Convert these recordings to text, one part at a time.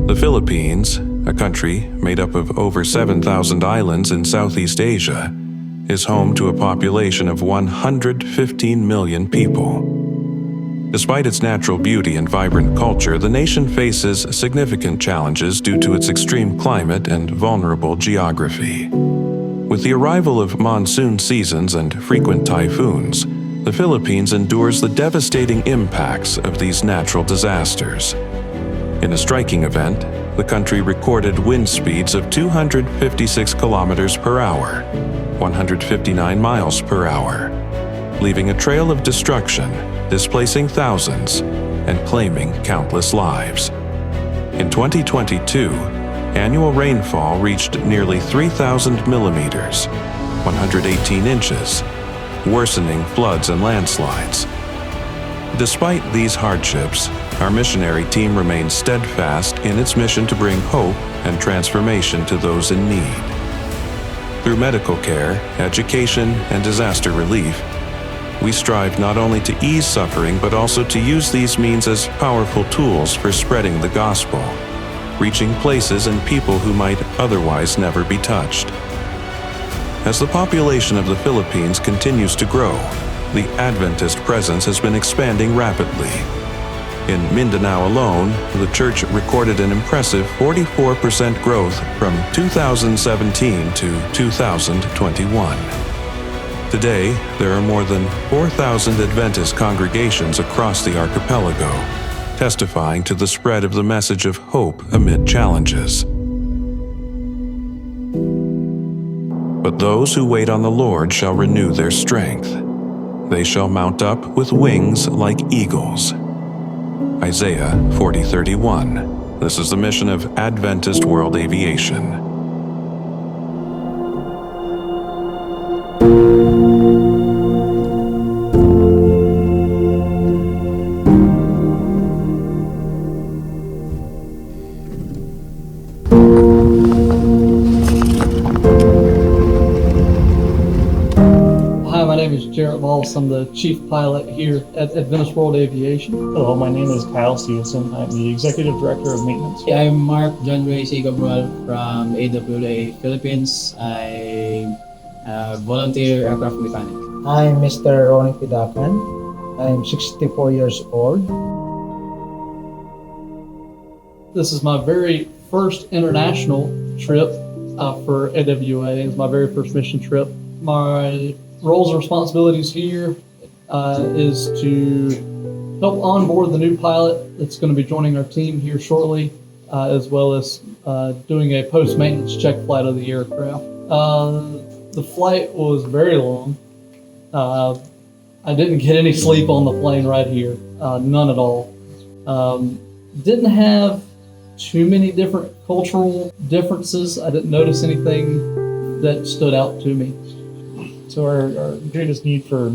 The Philippines, a country made up of over 7,000 islands in Southeast Asia, is home to a population of 115 million people. Despite its natural beauty and vibrant culture, the nation faces significant challenges due to its extreme climate and vulnerable geography. With the arrival of monsoon seasons and frequent typhoons, the Philippines endures the devastating impacts of these natural disasters. In a striking event, the country recorded wind speeds of 256 kilometers per hour, 159 miles per hour, leaving a trail of destruction, displacing thousands and claiming countless lives. In 2022, annual rainfall reached nearly 3,000 millimeters, 118 inches, worsening floods and landslides. Despite these hardships, our missionary team remains steadfast in its mission to bring hope and transformation to those in need. Through medical care, education, and disaster relief, we strive not only to ease suffering but also to use these means as powerful tools for spreading the gospel, reaching places and people who might otherwise never be touched. As the population of the Philippines continues to grow, the Adventist presence has been expanding rapidly. In Mindanao alone, the church recorded an impressive 44% growth from 2017 to 2021. Today, there are more than 4,000 Adventist congregations across the archipelago, testifying to the spread of the message of hope amid challenges. But those who wait on the Lord shall renew their strength. They shall mount up with wings like eagles. Isaiah 40:31. This is the mission of Adventist World Aviation. I'm the chief pilot here at Adventist World Aviation. Hello, my name is Kyle Stevenson. I'm the executive director of maintenance. I'm Mark John Ray C. Cabral from AWA Philippines. I'm a volunteer aircraft mechanic. I'm Mr. Ronnie Pidakan. I'm 64 years old. This is my very first international trip for AWA. It's my very first mission trip. My roles and responsibilities here is to help onboard the new pilot that's going to be joining our team here shortly, as well as doing a post-maintenance check flight of the aircraft. The flight was very long. I didn't get any sleep on the plane right here, none at all. Didn't have too many different cultural differences. I didn't notice anything that stood out to me. So our greatest need for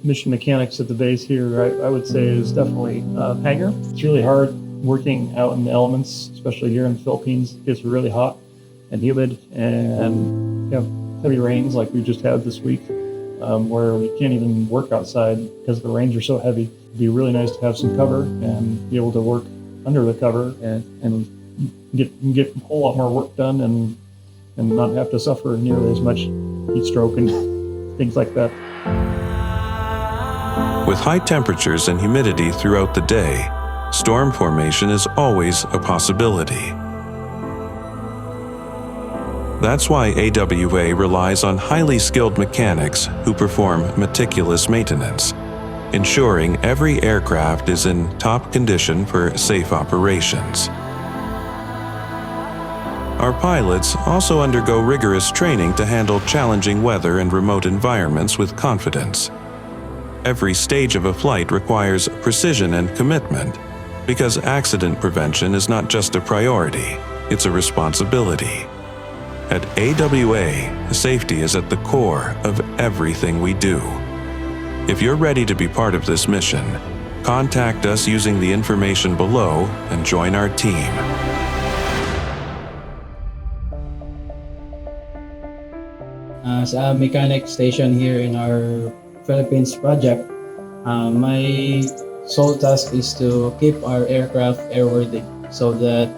mission mechanics at the base here, I would say, is definitely hangar. It's really hard working out in the elements, especially here in the Philippines. It gets really hot and humid, and you have heavy rains like we just had this week, where we can't even work outside because the rains are so heavy. It'd be really nice to have some cover and be able to work under the cover and get a whole lot more work done and not have to suffer nearly as much heat stroke and things like that. With high temperatures and humidity throughout the day, storm formation is always a possibility. That's why AWA relies on highly skilled mechanics who perform meticulous maintenance, ensuring every aircraft is in top condition for safe operations. Our pilots also undergo rigorous training to handle challenging weather and remote environments with confidence. Every stage of a flight requires precision and commitment, because accident prevention is not just a priority, it's a responsibility. At AWA, safety is at the core of everything we do. If you're ready to be part of this mission, contact us using the information below and join our team. As a mechanic station here in our Philippines project, my sole task is to keep our aircraft airworthy so that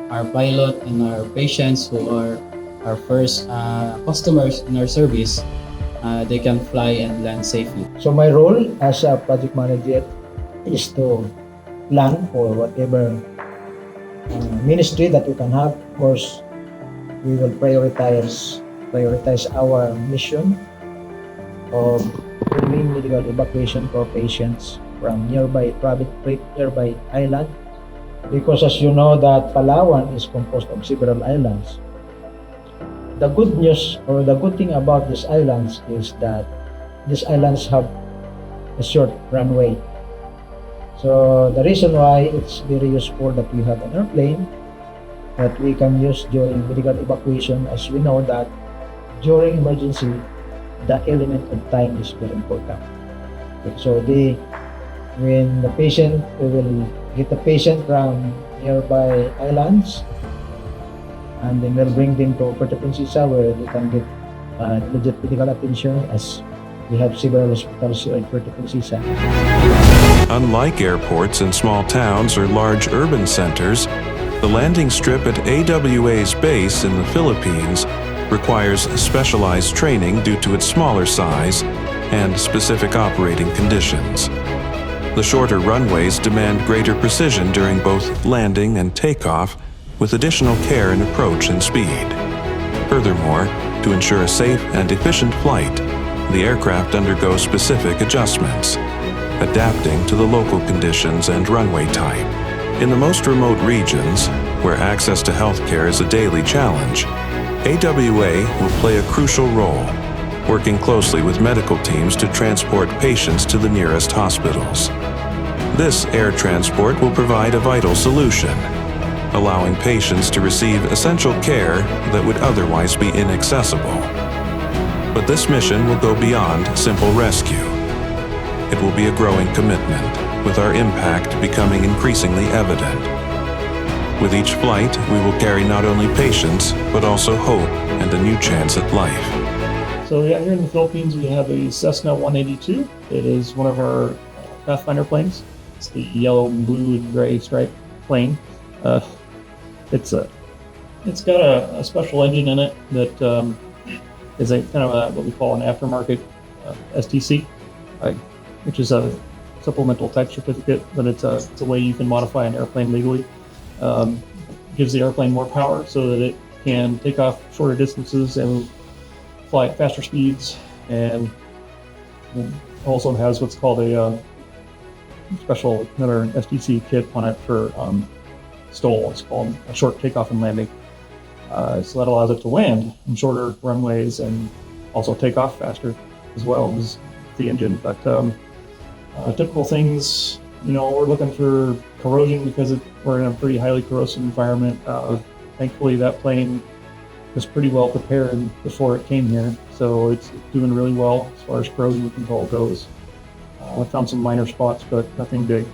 our pilot and our patients who are our first customers in our service, they can fly and land safely. So my role as a project manager is to plan for whatever ministry that we can have. Of course, we will prioritize our mission of doing medical evacuation for patients from nearby island, because as you know that Palawan is composed of several islands. The good news or the good thing about these islands is that these islands have a short runway. So the reason why it's very useful that we have an airplane that we can use during medical evacuation, as we know that during emergency, the element of time is very important. So when the patient, we will get the patient from nearby islands, and then we'll bring them to Puerto Princesa where they can get legit medical attention, as we have several hospitals here in Puerto Princesa. Unlike airports in small towns or large urban centers, the landing strip at AWA's base in the Philippines requires specialized training due to its smaller size and specific operating conditions. The shorter runways demand greater precision during both landing and takeoff, with additional care in approach and speed. Furthermore, to ensure a safe and efficient flight, the aircraft undergoes specific adjustments, adapting to the local conditions and runway type. In the most remote regions, where access to healthcare is a daily challenge, AWA will play a crucial role, working closely with medical teams to transport patients to the nearest hospitals. This air transport will provide a vital solution, allowing patients to receive essential care that would otherwise be inaccessible. But this mission will go beyond simple rescue. It will be a growing commitment, with our impact becoming increasingly evident. With each flight, we will carry not only patients, but also hope and a new chance at life. So yeah, here in the Philippines, we have a Cessna 182. It is one of our Pathfinder planes. It's the yellow, blue, and gray striped plane. It's got a special engine in it that is a kind of what we call an aftermarket STC, which is a supplemental type certificate, but it's a way you can modify an airplane legally. Gives the airplane more power so that it can take off shorter distances and fly at faster speeds, and also has what's called a special another STC kit on it for STOL. It's called a short takeoff and landing. So that allows it to land on shorter runways and also take off faster as well as the engine. But typical things, we're looking for corrosion because we're in a pretty highly corrosive environment. Thankfully, that plane was pretty well prepared before it came here, so it's doing really well as far as corrosion control goes. I found some minor spots, but nothing big.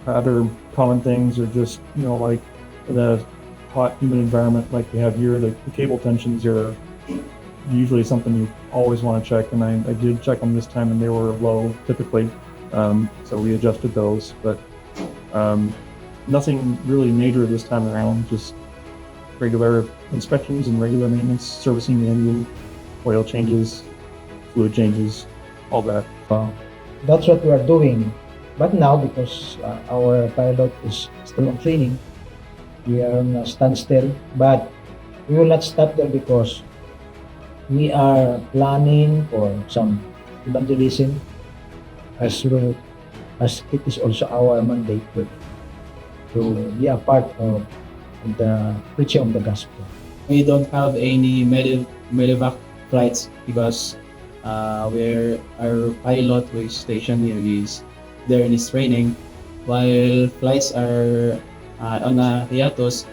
Other common things are just, like the hot, humid environment like we have here, the cable tensions are usually something you always want to check, and I did check them this time and they were low typically, so we adjusted those, but nothing really major this time around, just regular inspections and regular maintenance, servicing the engine, oil changes, fluid changes, all that. That's what we are doing. But now, because our pilot is still on training, we are on a standstill. But we will not stop there because we are planning for some evangelism, as it is also our mandate to be a part of the preaching of the gospel. We don't have any medevac flights because our pilot who is stationed here is there in his training. While flights are on a hiatus,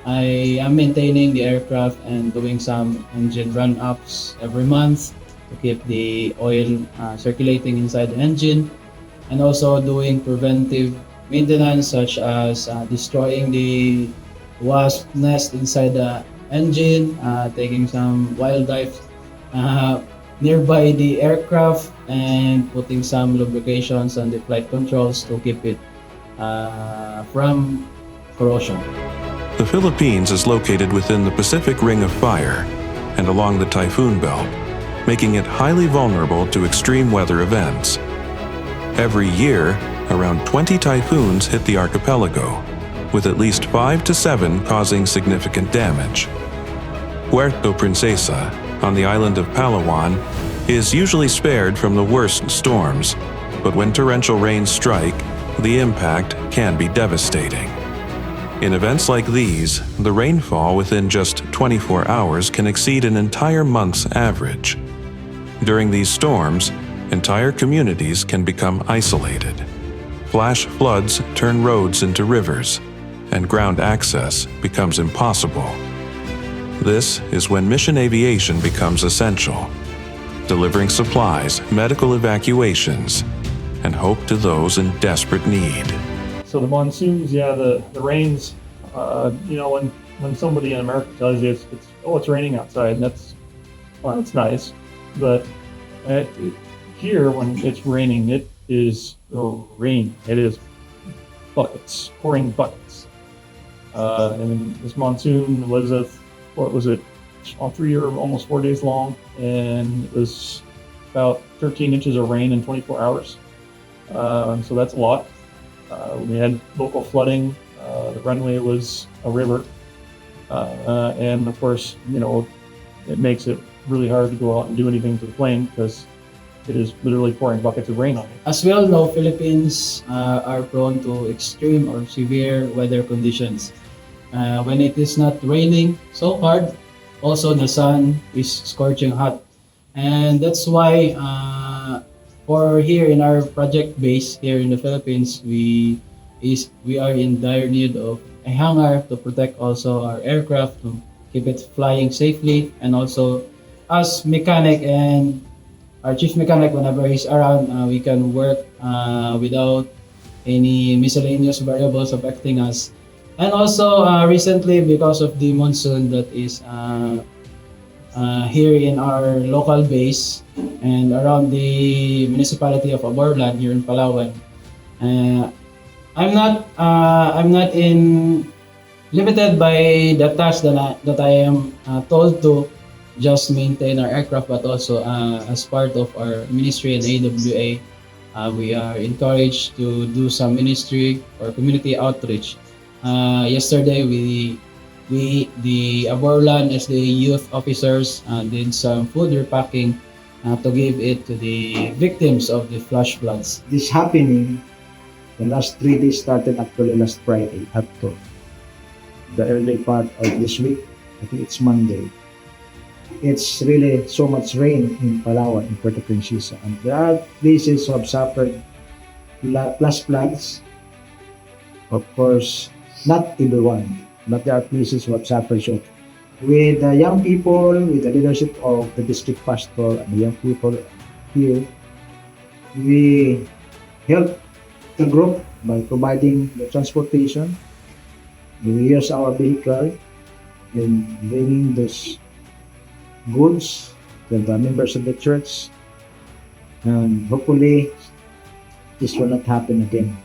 I am maintaining the aircraft and doing some engine run-ups every month to keep the oil circulating inside the engine, and also doing preventive maintenance such as destroying the wasp nest inside the engine, taking some wildlife nearby the aircraft, and putting some lubrications on the flight controls to keep it from corrosion. The Philippines is located within the Pacific Ring of Fire and along the typhoon belt, making it highly vulnerable to extreme weather events. Every year, around 20 typhoons hit the archipelago, with at least 5 to 7 causing significant damage. Puerto Princesa, on the island of Palawan, is usually spared from the worst storms, but when torrential rains strike, the impact can be devastating. In events like these, the rainfall within just 24 hours can exceed an entire month's average. During these storms, entire communities can become isolated. Flash floods turn roads into rivers, and ground access becomes impossible. This is when mission aviation becomes essential, delivering supplies, medical evacuations, and hope to those in desperate need. So the monsoons, the rains, when somebody in America tells you it's raining outside, and that's nice. But here, when it's raining, it is rain. It is buckets, pouring buckets. And this monsoon was all 3 or almost 4 days long, and it was about 13 inches of rain in 24 hours. So that's a lot. We had local flooding. The runway was a river. And of course, it makes it really hard to go out and do anything to the plane because it is literally pouring buckets of rain on it. As we all know, Philippines are prone to extreme or severe weather conditions. When it is not raining so hard, also the sun is scorching hot. And that's why for here in our project base here in the Philippines, we are in dire need of a hangar to protect also our aircraft, to keep it flying safely, and also as mechanic and our chief mechanic, whenever he's around, we can work without any miscellaneous variables affecting us. And also recently, because of the monsoon that is here in our local base and around the municipality of Aborlan here in Palawan, I'm not limited by the task that I am told to just maintain our aircraft, but also as part of our ministry and AWA, we are encouraged to do some ministry or community outreach. Yesterday, the Aborlan as the youth officers did some food repacking to give it to the victims of the flash floods. This happening, the last 3 days started actually last Friday up to the early part of this week. I think it's Monday. It's really so much rain in Palawan, in Puerto Princesa, and there are places who have suffered flash floods. Of course, not everyone, but there are places who have suffered. So, with the young people, with the leadership of the district pastor and the young people here, we help the group by providing the transportation. We use our vehicle in bringing those goods to the members of the church, and hopefully this will not happen again.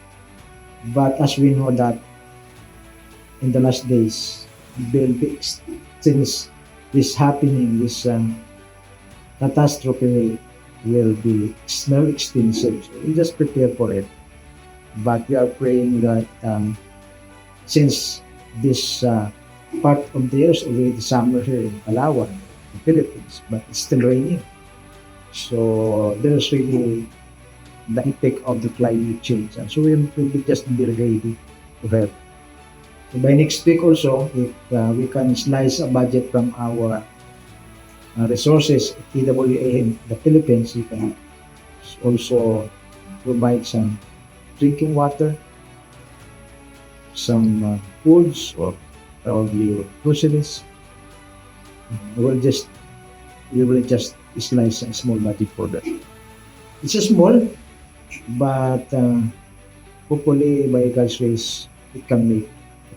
But as we know that in the last days, since this happening, this catastrophe will be very extensive. So we just prepare for it. But we are praying that since this part of the year is already summer here in Palawan, the Philippines, but it's still raining. So there's really the effect of the climate change. And so we will just be ready to help. So by next week also, if we can slice a budget from our resources at AWA in the Philippines, we can also provide some drinking water, some foods, or probably groceries. We will just slice a small budget for that. It's a small, but hopefully by God's grace, it can make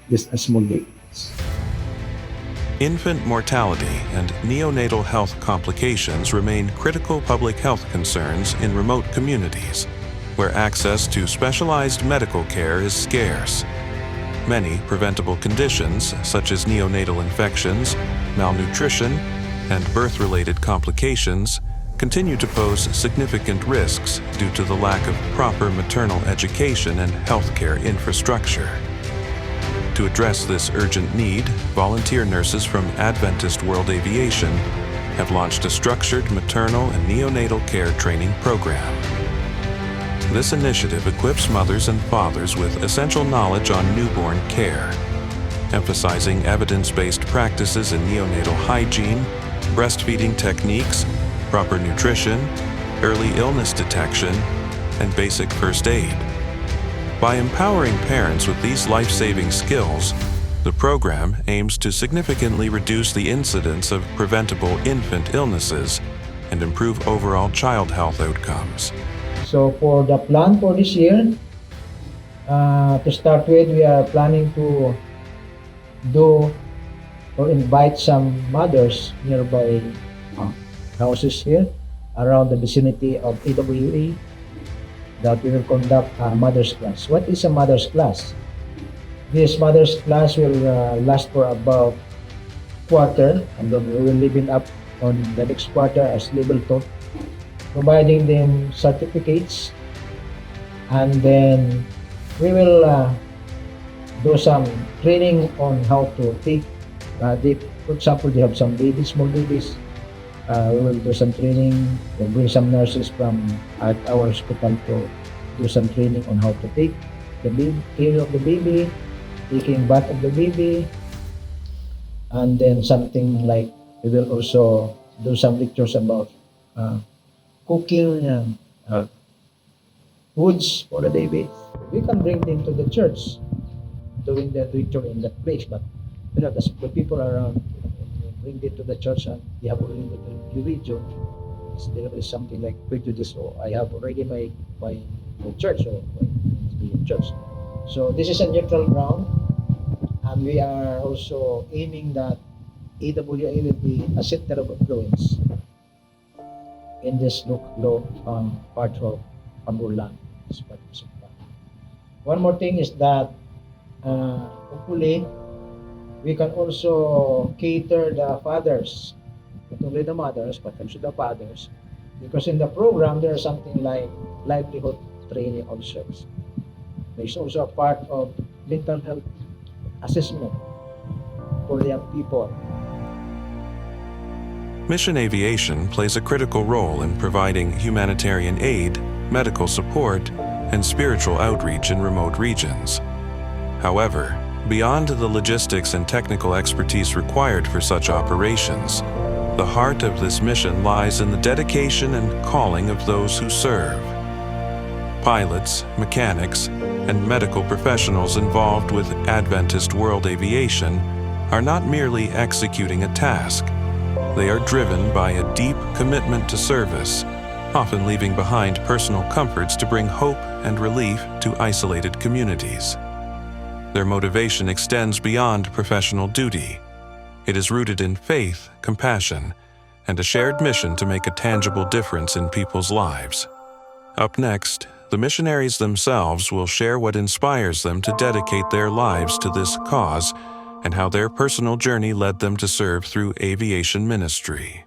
just a small difference. Infant mortality and neonatal health complications remain critical public health concerns in remote communities, where access to specialized medical care is scarce. Many preventable conditions, such as neonatal infections, malnutrition, and birth-related complications, continue to pose significant risks due to the lack of proper maternal education and healthcare infrastructure. To address this urgent need, volunteer nurses from Adventist World Aviation have launched a structured maternal and neonatal care training program. This initiative equips mothers and fathers with essential knowledge on newborn care, emphasizing evidence-based practices in neonatal hygiene, breastfeeding techniques, proper nutrition, early illness detection, and basic first aid. By empowering parents with these life-saving skills, the program aims to significantly reduce the incidence of preventable infant illnesses and improve overall child health outcomes. So for the plan for this year, to start with, we are planning to do or invite some mothers nearby houses here around the vicinity of AWA that we will conduct a mother's class. What is a mother's class? This mother's class will last for about quarter, and then we will leave it up on the next quarter as level taught, providing them certificates, and then we will do some training on how to take. For example, they have some babies, small babies. We will do some training. We'll bring some nurses from at our hospital to do some training on how to take the care of the baby, taking bath of the baby, and then something like we will also do some lectures about cooking foods for the baby. We can bring them to the church, doing the lecture in that place, but the people around, bring them to the church and they have already the religion. There is something like prejudice, or I have already my church, or my church. So this is a neutral ground, and we are also aiming that AWA will be a center of influence in this low part of Pambulan. One more thing is that hopefully we can also cater the fathers, not only the mothers, but also the fathers, because in the program there is something like livelihood training also. There's also a part of mental health assessment for the young people. Mission aviation plays a critical role in providing humanitarian aid, medical support, and spiritual outreach in remote regions. However, beyond the logistics and technical expertise required for such operations, the heart of this mission lies in the dedication and calling of those who serve. Pilots, mechanics, and medical professionals involved with Adventist World Aviation are not merely executing a task. They are driven by a deep commitment to service, often leaving behind personal comforts to bring hope and relief to isolated communities. Their motivation extends beyond professional duty. It is rooted in faith, compassion, and a shared mission to make a tangible difference in people's lives. Up next, the missionaries themselves will share what inspires them to dedicate their lives to this cause and how their personal journey led them to serve through aviation ministry.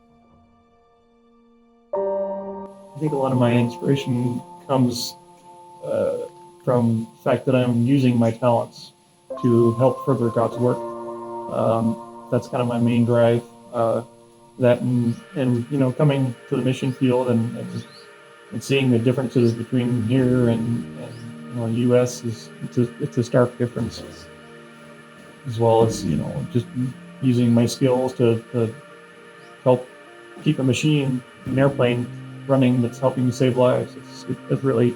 I think a lot of my inspiration comes from the fact that I'm using my talents to help further God's work. That's kind of my main drive. That and coming to the mission field and seeing the differences between here and the U.S. it's a stark difference. As well as just using my skills to help keep a machine, an airplane running that's helping to save lives. It really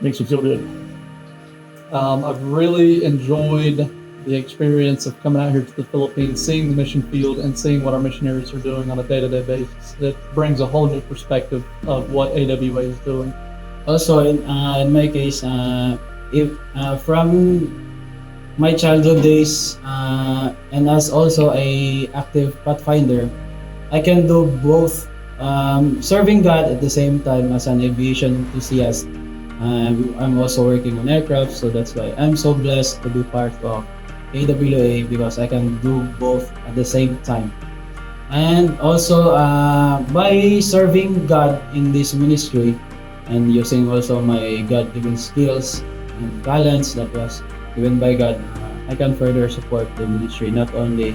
makes you feel good. I've really enjoyed the experience of coming out here to the Philippines, seeing the mission field and seeing what our missionaries are doing on a day-to-day basis. It brings a whole new perspective of what AWA is doing. Also, in my case, from my childhood days and as also a active pathfinder, I can do both serving God at the same time as an aviation enthusiast, I'm also working on aircraft, so that's why I'm so blessed to be part of AWA because I can do both at the same time. And also, by serving God in this ministry and using also my God-given skills and talents that was given by God, I can further support the ministry, not only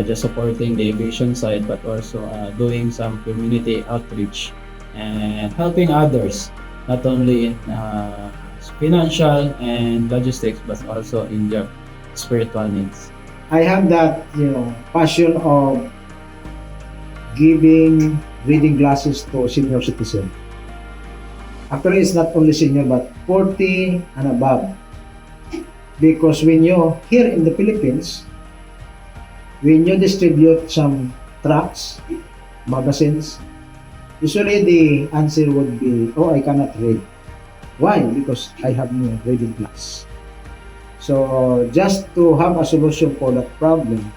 just supporting the aviation side, but also doing some community outreach and helping others, not only in financial and logistics, but also in their spiritual needs. I have that, passion of giving reading glasses to senior citizens. Actually, it's not only senior, but 40 and above. Because when you, here in the Philippines, when you distribute some tracts, magazines, usually the answer would be, oh, I cannot read. Why? Because I have no reading glass. So just to have a solution for that problem,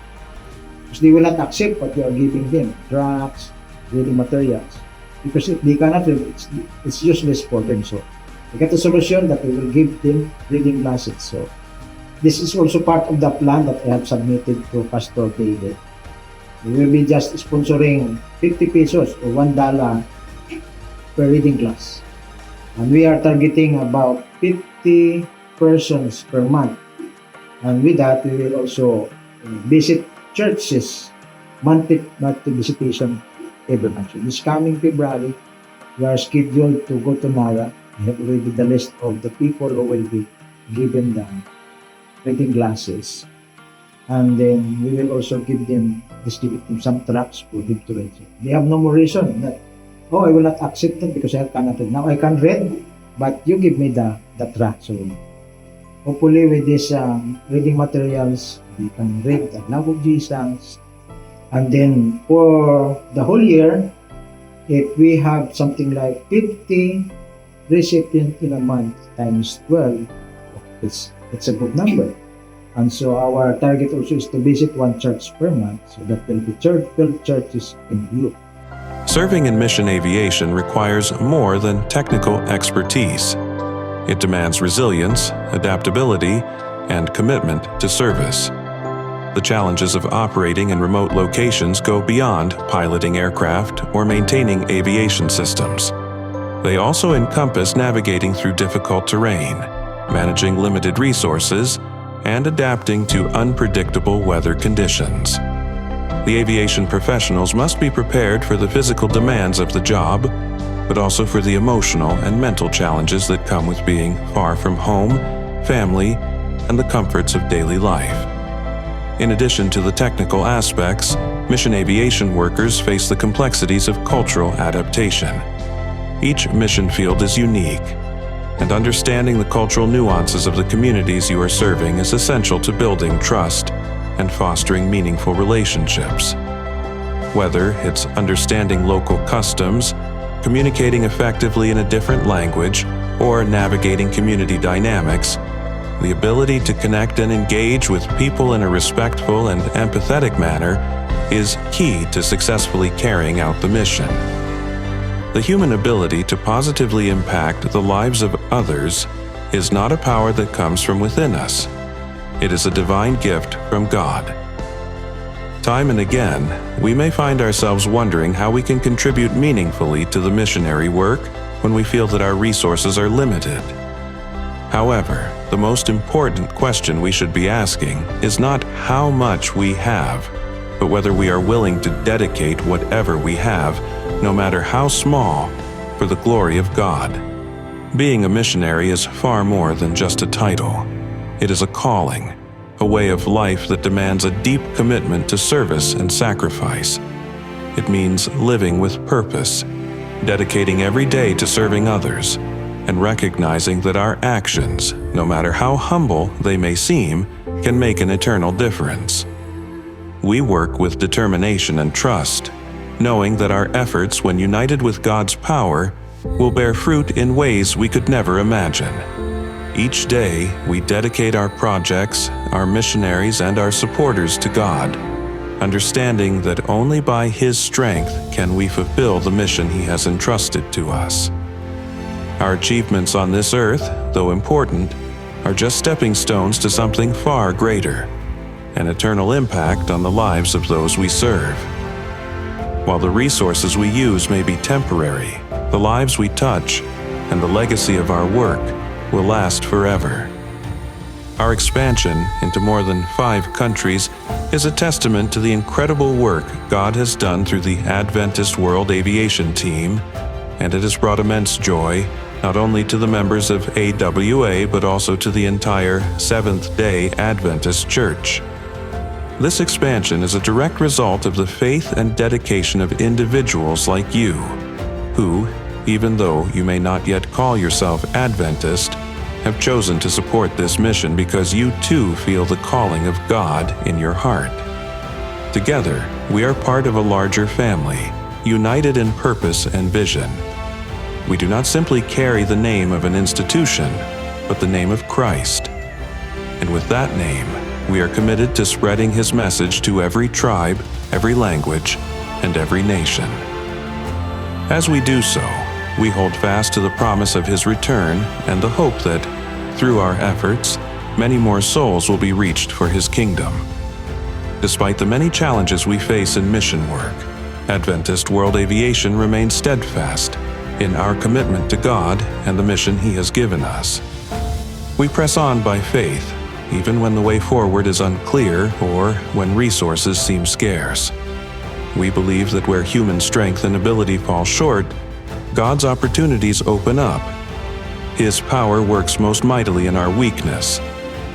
because they will not accept what you are giving them, drugs, reading materials, because they cannot read, it's useless for them. So we get a solution that we will give them reading glasses. So this is also part of the plan that I have submitted to Pastor David. We will be just sponsoring 50 pesos or $1 per reading class. And we are targeting about 50 persons per month. And with that, we will also visit churches, monthly visitation every month. So this coming February, we are scheduled to go to Nara. I have already the list of the people who will be given the reading glasses. And then we will also distribute them some tracts for him to read. They have no more reason that, oh, I will not accept them because I cannot read. Now I can read, but you give me the tract. So hopefully with these reading materials, we can read the love of Jesus. And then for the whole year, if we have something like 50 recipients in a month times 12, it's a good number. And so our target also is to visit one church per month, so that will be 12 churches in Europe. Serving in mission aviation requires more than technical expertise. It demands resilience, adaptability, and commitment to service. The challenges of operating in remote locations go beyond piloting aircraft or maintaining aviation systems. They also encompass navigating through difficult terrain, managing limited resources, and adapting to unpredictable weather conditions. The aviation professionals must be prepared for the physical demands of the job, but also for the emotional and mental challenges that come with being far from home, family, and the comforts of daily life. In addition to the technical aspects, mission aviation workers face the complexities of cultural adaptation. Each mission field is unique, and understanding the cultural nuances of the communities you are serving is essential to building trust and fostering meaningful relationships. Whether it's understanding local customs, communicating effectively in a different language, or navigating community dynamics, the ability to connect and engage with people in a respectful and empathetic manner is key to successfully carrying out the mission. The human ability to positively impact the lives of others is not a power that comes from within us. It is a divine gift from God. Time and again, we may find ourselves wondering how we can contribute meaningfully to the missionary work when we feel that our resources are limited. However, the most important question we should be asking is not how much we have, but whether we are willing to dedicate whatever we have, no matter how small, for the glory of God. Being a missionary is far more than just a title. It is a calling, a way of life that demands a deep commitment to service and sacrifice. It means living with purpose, dedicating every day to serving others, and recognizing that our actions, no matter how humble they may seem, can make an eternal difference. We work with determination and trust, knowing that our efforts, when united with God's power, will bear fruit in ways we could never imagine. Each day, we dedicate our projects, our missionaries, and our supporters to God, understanding that only by His strength can we fulfill the mission He has entrusted to us. Our achievements on this earth, though important, are just stepping stones to something far greater, an eternal impact on the lives of those we serve. While the resources we use may be temporary, the lives we touch and the legacy of our work will last forever. Our expansion into more than 5 countries is a testament to the incredible work God has done through the Adventist World Aviation team, and it has brought immense joy not only to the members of AWA but also to the entire Seventh-day Adventist Church. This expansion is a direct result of the faith and dedication of individuals like you, who, even though you may not yet call yourself Adventist, have chosen to support this mission because you too feel the calling of God in your heart. Together, we are part of a larger family, united in purpose and vision. We do not simply carry the name of an institution, but the name of Christ. And with that name, we are committed to spreading His message to every tribe, every language, and every nation. As we do so, we hold fast to the promise of His return and the hope that, through our efforts, many more souls will be reached for His kingdom. Despite the many challenges we face in mission work, Adventist World Aviation remains steadfast in our commitment to God and the mission He has given us. We press on by faith, even when the way forward is unclear or when resources seem scarce. We believe that where human strength and ability fall short, God's opportunities open up. His power works most mightily in our weakness,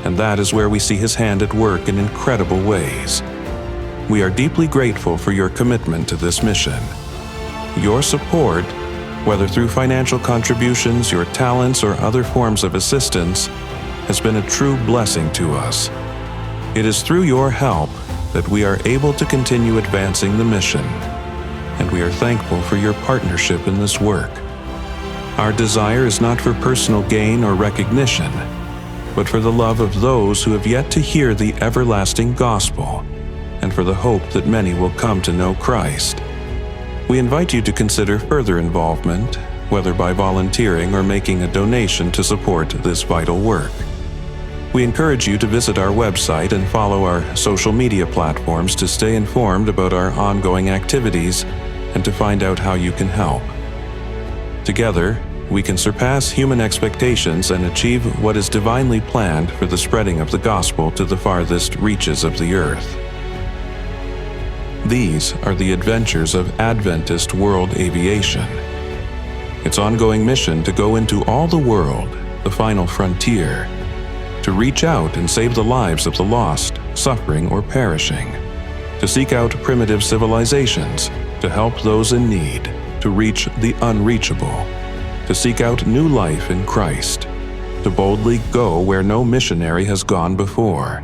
and that is where we see His hand at work in incredible ways. We are deeply grateful for your commitment to this mission. Your support, whether through financial contributions, your talents, or other forms of assistance, has been a true blessing to us. It is through your help that we are able to continue advancing the mission, and we are thankful for your partnership in this work. Our desire is not for personal gain or recognition, but for the love of those who have yet to hear the everlasting gospel, and for the hope that many will come to know Christ. We invite you to consider further involvement, whether by volunteering or making a donation to support this vital work. We encourage you to visit our website and follow our social media platforms to stay informed about our ongoing activities and to find out how you can help. Together, we can surpass human expectations and achieve what is divinely planned for the spreading of the gospel to the farthest reaches of the earth. These are the adventures of Adventist World Aviation. Its ongoing mission to go into all the world, the final frontier, to reach out and save the lives of the lost, suffering, or perishing, to seek out primitive civilizations, to help those in need, to reach the unreachable, to seek out new life in Christ, to boldly go where no missionary has gone before,